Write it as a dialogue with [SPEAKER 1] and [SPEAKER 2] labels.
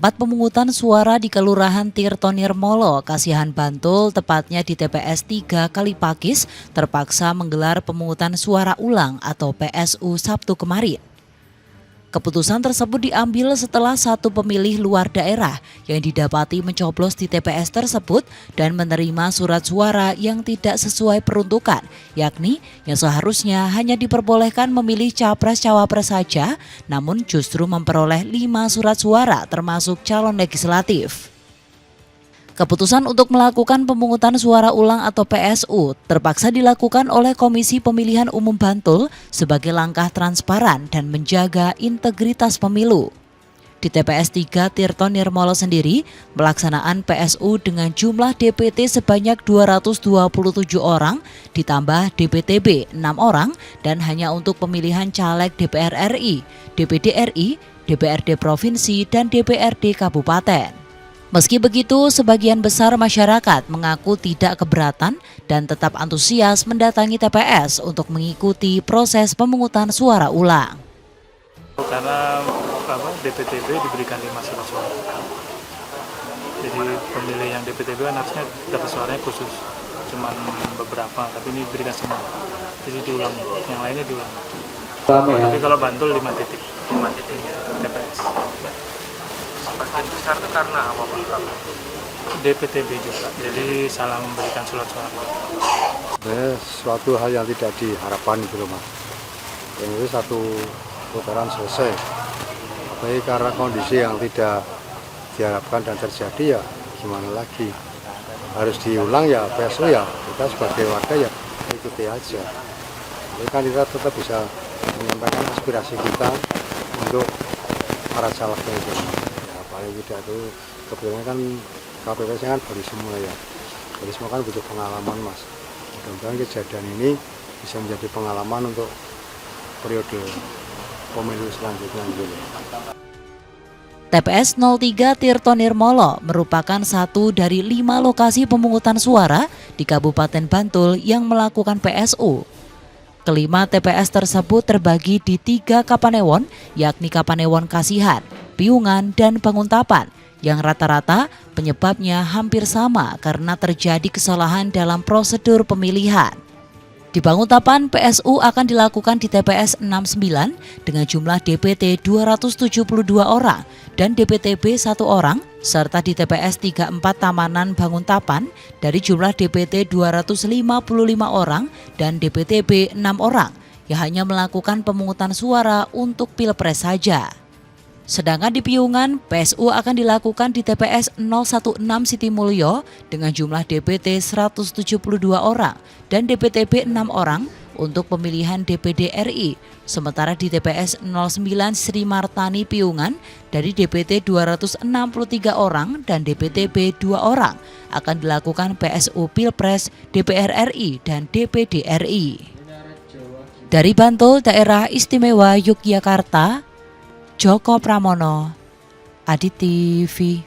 [SPEAKER 1] Tempat pemungutan suara di Kelurahan Tirtonirmolo, Kasihan Bantul, tepatnya di TPS 3 Kalipakis, terpaksa menggelar pemungutan suara ulang atau PSU Sabtu kemarin. Keputusan tersebut diambil setelah satu pemilih luar daerah yang didapati mencoblos di TPS tersebut dan menerima surat suara yang tidak sesuai peruntukan, yakni yang seharusnya hanya diperbolehkan memilih capres-cawapres saja, namun justru memperoleh 5 surat suara termasuk calon legislatif. Keputusan untuk melakukan pemungutan suara ulang atau PSU terpaksa dilakukan oleh Komisi Pemilihan Umum Bantul sebagai langkah transparan dan menjaga integritas pemilu. Di TPS 3 Tirtonirmolo sendiri, pelaksanaan PSU dengan jumlah DPT sebanyak 227 orang, ditambah DPTB 6 orang, dan hanya untuk pemilihan caleg DPR RI, DPD RI, DPRD Provinsi, dan DPRD Kabupaten. Meski begitu, sebagian besar masyarakat mengaku tidak keberatan dan tetap antusias mendatangi TPS untuk mengikuti proses pemungutan suara ulang.
[SPEAKER 2] Karena DPTB diberikan 5 surat suara. Jadi pemilih yang DPTB kan harusnya dapat suaranya khusus, cuman beberapa, tapi ini diberikan semua. Jadi diulang, yang lainnya diulang. Tapi kalau Bantul 5 titik TPS.
[SPEAKER 3] Sebagian besar itu karena apa Pak?
[SPEAKER 2] DPTB juga, jadi salah memberikan surat suara.
[SPEAKER 4] Suatu hal yang tidak diharapkan gitu loh Mas. Yang itu satu putaran selesai. Apalagi karena kondisi yang tidak diharapkan dan terjadi, ya gimana lagi. Harus diulang ya PSU, ya kita sebagai warga ya ikuti aja. Jadi kan kita tetap bisa menyampaikan aspirasi kita untuk para calegnya itu. Paling tidak itu kebetulan kan KPPS kan baru semua ya, jadi semua kan butuh pengalaman Mas. Mudah-mudahan kejadian ini bisa menjadi pengalaman untuk periode pemilu selanjutnya gitu.
[SPEAKER 1] TPS 03 Tirtonirmolo merupakan satu dari 5 lokasi pemungutan suara di Kabupaten Bantul yang melakukan PSU. Kelima TPS tersebut terbagi di 3 Kapanewon, yakni Kapanewon Kasihan, Piungan, dan Banguntapan, yang rata-rata penyebabnya hampir sama karena terjadi kesalahan dalam prosedur pemilihan. Di Banguntapan, PSU akan dilakukan di TPS 69 dengan jumlah DPT 272 orang dan DPTB 1 orang, serta di TPS 34 Tamanan Banguntapan dari jumlah DPT 255 orang dan DPTB 6 orang yang hanya melakukan pemungutan suara untuk Pilpres saja. Sedangkan di Piungan, PSU akan dilakukan di TPS 016 Sitimulyo dengan jumlah DPT 172 orang dan DPTB 6 orang untuk pemilihan DPD RI. Sementara di TPS 09 Sri Martani Piungan dari DPT 263 orang dan DPTB 2 orang akan dilakukan PSU Pilpres, DPR RI, dan DPD RI. Dari Bantul, Daerah Istimewa Yogyakarta, Joko Pramono, Adi TV.